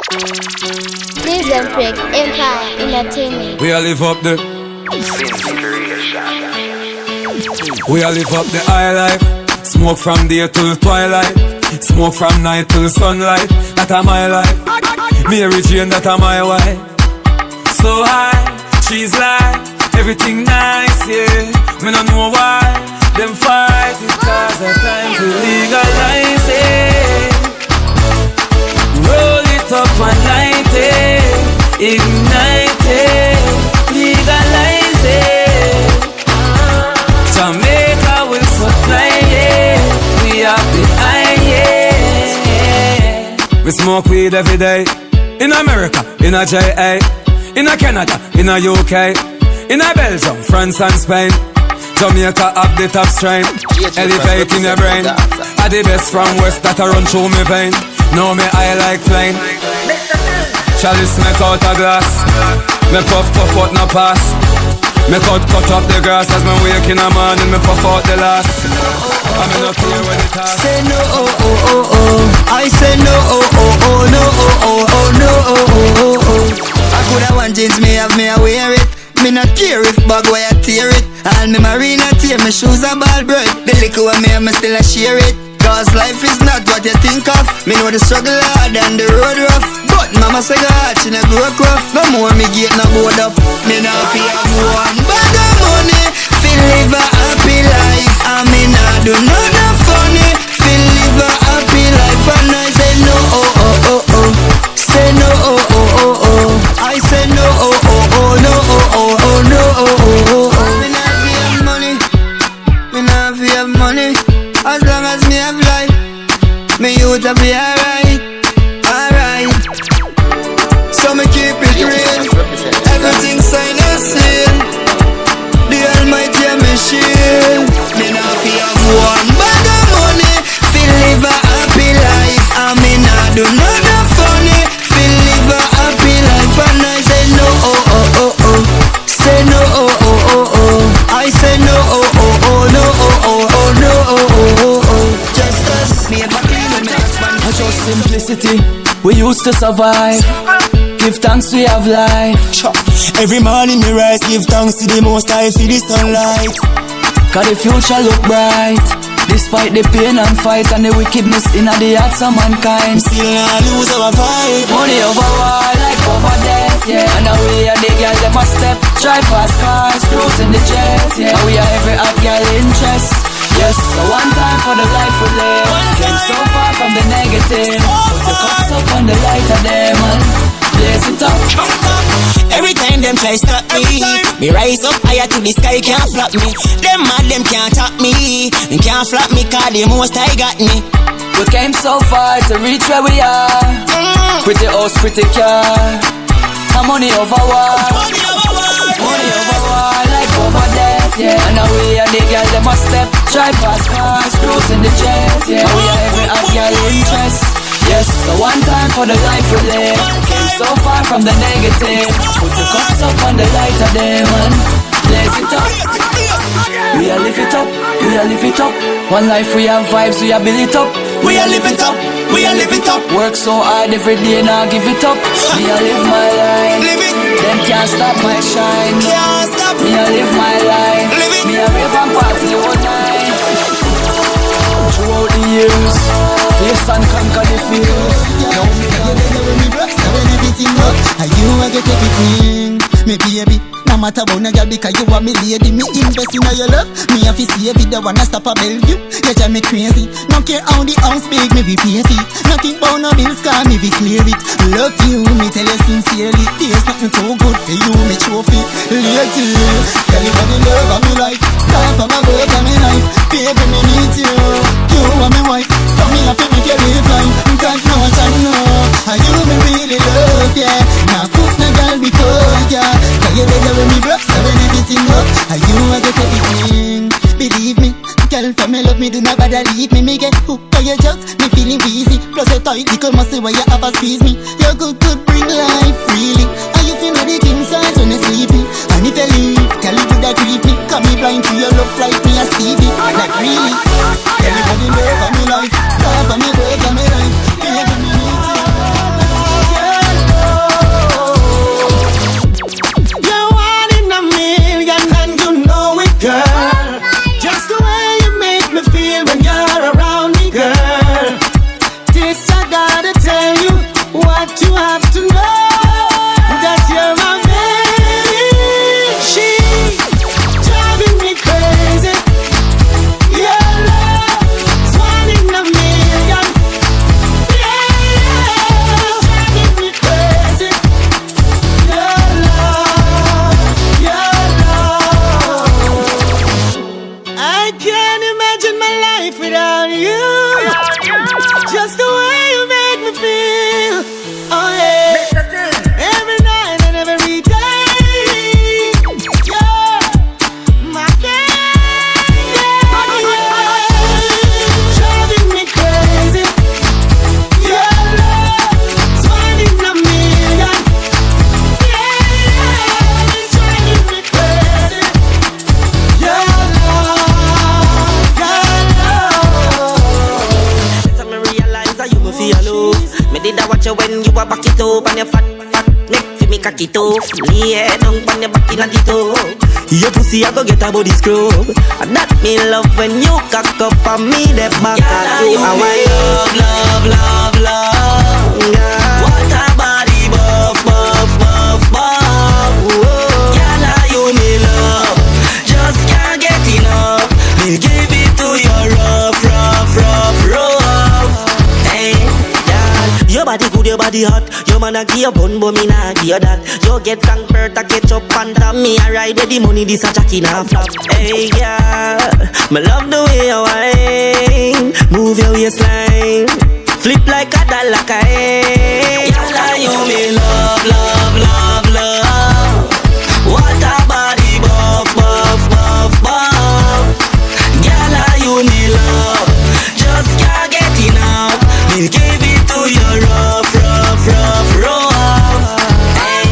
Zimbabwean Empire Entertainment. We all live up the high life. Smoke from day till twilight. Smoke from night till sunlight. That a my life. Mary Jane, that a my wife. So high, she's like everything nice, yeah. Me no know why them fight because of time to legalize it. Roll it up and light it, ignite it, legalize it. Jamaica will supply it. We have the iron. We smoke weed every day. In America, in a JA, in a Canada, in a UK, in a Belgium, France and Spain. Jamaica have the top strain, elevating your brain. Are the best from West that I run through me vein. Know me I like plain. Chalice make out a glass. Me puff out no pass. Me cut up the grass as me wake in the morning. Me puff out the last. I'm not here when it has. Say no, oh, oh, oh, oh. I say no, oh, oh, oh, no, oh, oh, oh, no, oh, oh, oh, oh. I coulda want jeans, me have me a wear it. Me not care if bag why I tear it. And me marina tear, me shoes a ball bread. The liquor with me, me still a share it. Cause life is not what you think of. Me know the struggle hard and the road rough. But mama say God, she not grow up rough. No more me get no board up. Me not fi have one bag of money fi live a happy life. And me not do nothing funny fi live a happy life. And I say no, oh, oh, oh, oh. Say no, oh, oh, oh, oh. I say no, oh, oh, oh, no, oh, oh, oh, no, oh, oh, oh. Me not fi have money. Me not fi have money. As long as me have life, me youth will be alright, alright. So me keep it real, everything sign and seal. The Almighty and me shield. Me not fi have one bag of money fi live a happy life. And me not do nothing funny fi live a happy life. And I say no, oh, oh, oh, oh. Say no, oh, oh, oh, oh. I say no, oh, oh, oh, no, oh, oh, oh, no, oh, oh, oh. Just us, me and my team and I just simplicity, we used to survive. Give thanks we have life. Every morning me rise, give thanks to the Most High for the sunlight. Cause the future look bright, despite the pain and fight and the wickedness in the hearts of mankind. Still not lose our fight. Money over war, life over death, yeah. And we are the girl them a step, drive fast cars, cruising the jet, yeah. And we are every hot girl interest. Yes, so one time for the life we live. Came so far from the negative. Put your cups up on the light of them and blaze it up. Every time them try stop me rise up higher to the sky, can't flop me. Them mad, them can't top me. They can't flop me cause the Most High got me. We came so far to reach where we are. Pretty house, pretty car. And money over war. Money over war, life over death, yeah. And we are the girl, them a step, drive fast cars, cruising the jet, yeah. And we are every hot girl interest. Yes, so one time for the life we live. Came so far from the negative. Put your cups up on the light of them and blaze it up. We are live it up, we are live it up. One life we have vibes, we are build it up. We are live it up, we are live it up. Work so hard every day, now give it up. Me I live my life, live it. Them can't stop my shine, can't stop. Me I live my life, live it. Me I rave and party all night. Throughout the years, face and conquer the fears. Now me when me blast, when everything up, and you I get everything. Me baby, no matter about no girl because you are me lady. Me invest in your love, me have to see every day wanna stop a Bellevue. You drive me crazy, no care how the house big, me be pay it. Nothing about no bills, cause me be clear it. Love you, me tell you sincerely. There's nothing too good for you, me trophy. Lady, everybody love of me life. Time for my work and me life. Baby, me need you, you are my wife. So me have to make you live life. Cause no one can know, and you me really love, yeah. Now put no girl because, yeah. Cause you better when me broke, so when everything up, and you I get everything. Believe me, girl for me love me, do not bother leave me. Me get hooked by your jokes, me feeling easy. Plus your tight little muscle where you have a squeeze me. You're good, bring life freely. And you feel the king size when you sleepy. And if you leave, girl you would agree me. Cause me blind to your love like me a Stevie. Like really, everybody love for me life. Start for me work for me life. Baby me need you. wanna tell you what you have to know. That you're my baby. She's driving me crazy. Your love is one in a million. Yeah, it's driving me crazy. Your love, your love. I can't imagine my life without you. Just the way you make me feel. Oh yeah. Every night and every day. Yeah. My baby. Driving me crazy. Your love is one in a million. Yeah. It's driving me crazy. Your love. That's how me realize that you go feel love. Me did I watch you when you were back it up and your fat neck fi me cock it off. Lay down on your back inna the toe. Your pussy I go get a body scrub. And that me love when you cock up on me the back. Yeah, you me love, love, love, love. Yeah. What a body buff, buff, buff, buff. Yeah, you me love. Just can't get enough. Me give it to you rough, rough, rough, rough. Hey, yeah. Your body good, your body hot. Your man a give you bun, but me nah give you that. You get frankfurt, a ketchup and that. Me a ride with the money, this a jacket and a flap. Hey, yeah. Me love the way you whine. Move your waistline. Flip like a dollar coin. Yeah, you me love, love, love, love. What a body buff, buff, buff, buff. Girl, you me love. Just can't get enough. Me give it to you rough, rough, rough, rough. Hey.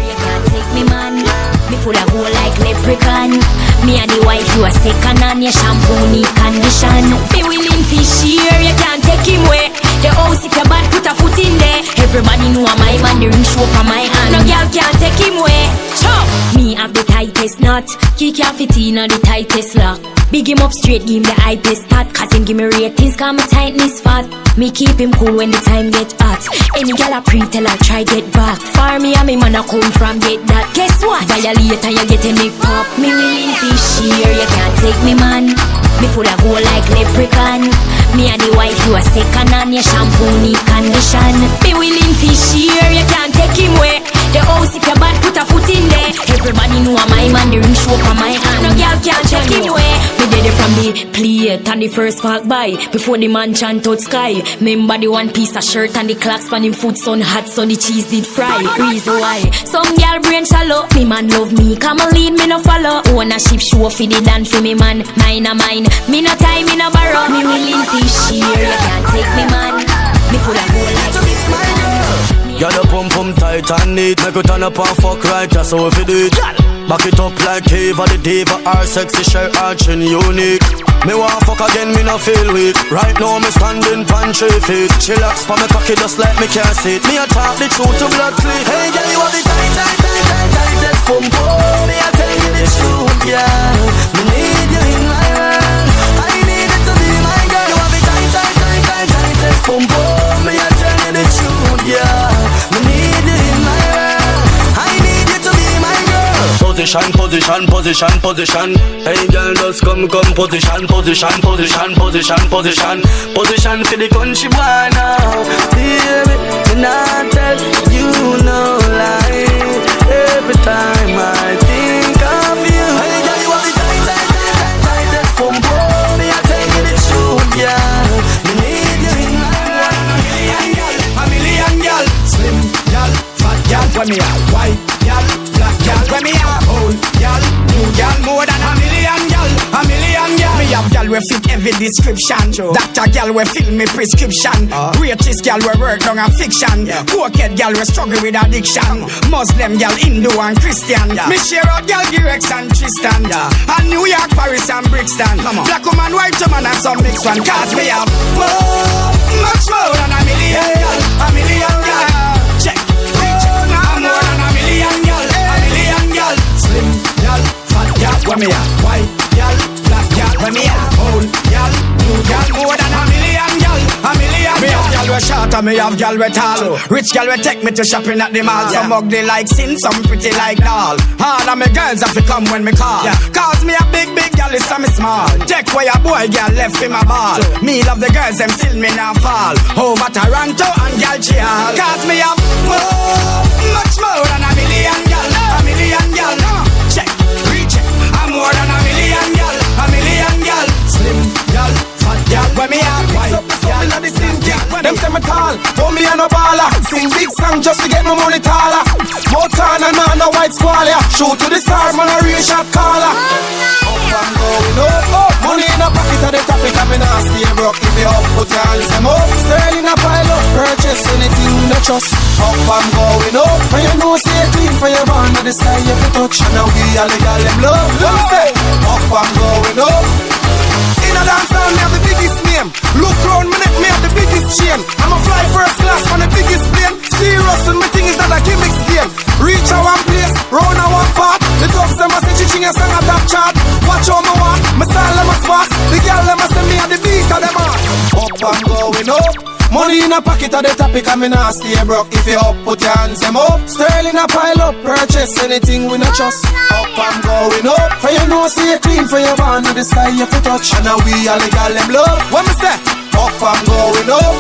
You can't take me, man. Me food a go like leprechaun. Me and the wife, you a second on your shampoo, need condition. Me willing to share, you can't take him away. The house if you bad, put a foot in there. Everybody know I'm my man, the ring show up on my hand. No girl can't take him away. Chop. Me have the tightest knot. He can't fit in on the tightest lock. Big him up straight, give him the highest stat. Cause him give me ratings, cause my tightness fat. Me keep him cool when the time get hot. Any girl a pre tell her try get back. For me and me man a come from get that. Guess what? Violate and you get a big pop. Me willing to share, you can't take me, man. Me food a go like leprechaun. Me and the wife, you a second on your shampoo, need condition. Me willing to share, you can't take him away. The house if you bad, put a foot in there. Everybody know I'm my man, the ring show up on my hand. No girl can't take him away. Me did it from the plate and the first park by. Before the man chant out sky. Remember the one piece of shirt and the clocks on him foot sun hot, so the cheese did fry. Reason why some girl brain shallow. Me man love me, come and lead me no follow. Ownership show for the dance for me man. Mine a mine, me no time, me no borrow. Me willing to share, you can't take me man. Me full of gold like Got the pump tight and neat. Make you turn up and fuck right, that's how we do it. Back it up like Eva the diva. Our sexy shirt arching unique. Me want fuck again, me no feel weak. Right now me standing pan 3 feet. Chillax for me cocky just like me can't sit. Me a talk the truth to blood clean. Hey girl, you have the tightest pump. Me a tell you the truth, yeah. Me need you in my world. I need it to be my girl. You have the tightest pump. Me a tell you the truth, yeah. Me need you in my world. I need you to be my girl. Position, position, position, position. Hey girl, just come, position, position, position, position, position. Position for the country boy now. Baby, me not tell you no lie. Every time I think of you. Hey girl, you have the tightest pump. Me I tell you the truth, yeah. Me need you in my life. A million gal, slim gal, fat gal, when me a white gal, black gal, when me a old gal, new gal, more than a million gal, a million gal. Me have gal we fit every description. Doctor gal we fill me prescription. Greatest gal we work on a fiction. Cokehead gal we struggle with addiction. Muslim gal, Hindu and Christian. Me share out gal Girex and Tristan. And New York, Paris and Brixton. Black woman, white woman and some mixed one. Cause me have more, much more than a million gal, a million gal. Check, I'm more than a million gal, a million gal. Slim gal, fat gal, when me a white gal, black gal, when me a old gal, new gal, more than a million gal, a million gal. matter, me have gal with all. Rich gal will take me to shopping at the mall. Some ugly like sin, some pretty like doll. All of me girls have to come when me call. Cause me a big gal, it's me small. Check where your boy gal left in my ball. Me love the girls, them still me now fall. Over Toronto and gal chill. Cause me have much more than a million gal. A million gal, check, recheck. I'm more than a million gal. A million gal. Slim gal, fat gal. When me have white gal. Them say me tall, but me a no baller. Sing big song just to get my money taller. More tan and no white squall, yeah. Shoot to the stars, man, a real shot caller. Up and going up. Money in a pocket at the top, it have been a stay broke. If you up, put your hands them up. Sterling a pile up, purchase anything you no trust. Up and going up. For you know, say clean for your band of the sky you fi touch. And now we all the gal them love. Let me say, up and going up. In a dance hall, me have the biggest name. Look round me neck, me have the biggest chain. I'm a fly first class on the biggest plane. Serious and me thing is not a gimmicks game. Reach a one place, round a one part. The dogs them a say chiching a song a top chart. Watch how me walk, me style them a sparks. The girl them a say me at the beat of them heart. Up and going up. Money in a pocket at the topic, I'm in a stay broke. If you up, put your hands them up. Sterling a pile up, purchase anything we no trust. Up and going up. For you know, say clean for your band of the sky you fi touch. And now we all the gal them love. What me say? Up and going up.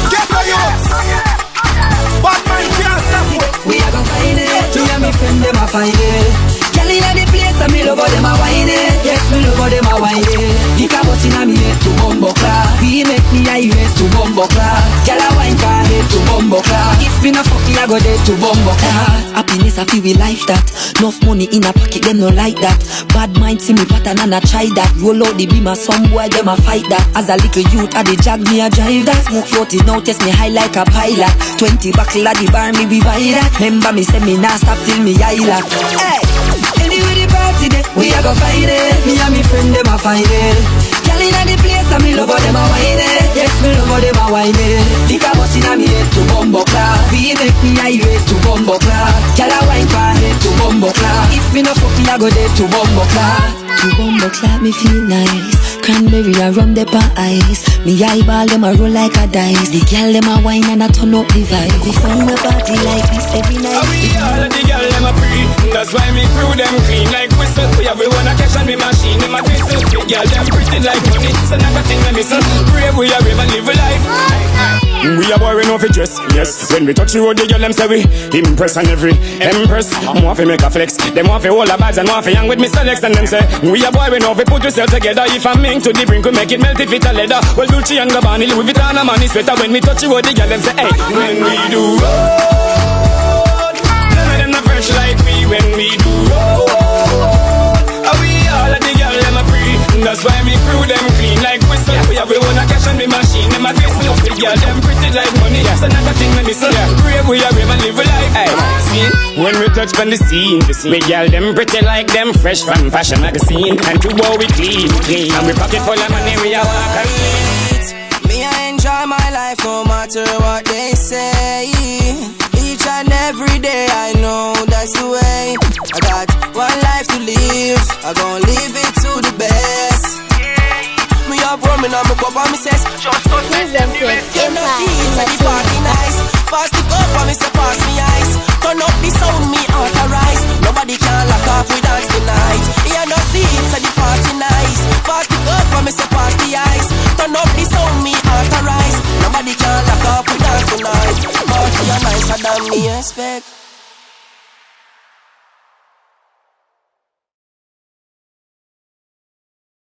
Get the youths. Bad man can't stop me. We are gonna find it. Me and me friend them a find it. Girl inna the place and me love how them a whine it. Yes, me love how them a whine it. Dick a bust inna me head to bumbo class. We make me highway to bumbo class. Girl a whine car head to bumbo class. If me no fuck me, I go dead to bumbo class. Happiness I feel we life that. Enough money in a pocket, them no like that. Bad mind see me pattern and I try that. Roll out the beam and some boy them a fight that. As a little youth I the jag me a drive that. Smoke 40 now test me high like a pilot. 20 buckle at the bar me be buy that. Remember me say me nah stop till me high like. Hey, anyway the party day we a go find it. Me and me friend them a find it. Girl inna the place and me love how them a whine it. Yes, me love how them a whine it. Dick a bust inna me head to bumbo class. We make me highway to bumbo class. Girl a whine car head to bumbo class. If me no fuck me, I go dead to bumbo class. To bumbo class me feel nice. Cranberry a rum de pa ice. Me eyeball them a roll like a dice. The girl them a wine and a turn up the vibe. We find a party like this every night. We all of the girl them a free. That's why me crew them clean like whistle. We have one a catch on me machine. Them a whistle. The girl them pretty like money. So not a thing let me see. Brave we are brave and live a life. We are boring off a dress, yes. When we touch you, the girl them say we impress on every empress. Want to make a flex. Them want to hold a bags and want to young with Mr. Lex. And them say we are boring off. Put yourself together. If I'm mink to the brink, we make it melt if it a leather. Well, Gucci and Gabbana, Louis Vuitton, and man is better. When we touch you, the girl them say, hey. When we do road, none of them not fresh like we. When we do road, we all of the girl them a free. That's why me crew them clean like whistle. We have one a cash on me machine. Them a whistle. The girl them pretty like money. Yes, another thing let me see. Brave we are brave and live a life. Hey, see, when we touch on the scene, we girl them pretty like them fresh from fashion magazine. And to go we clean. And we pocket full of money. We are walking. Me I enjoy my life no matter what they say. Each and every day I know that's the way. I got one life to live. I gon' live it to the best. Me have rum in my cup and me says just touch me anyway. You know see it's a party nice. Pass the cup and me say pass me ice. Turn up the sound me authorize. Nobody can lock off we dance tonight. You know see it's a party nice. Pass the cup and me say pass the ice. Turn up the sound me authorize. Nobody can lock off we dance tonight. Party nicer than me expect.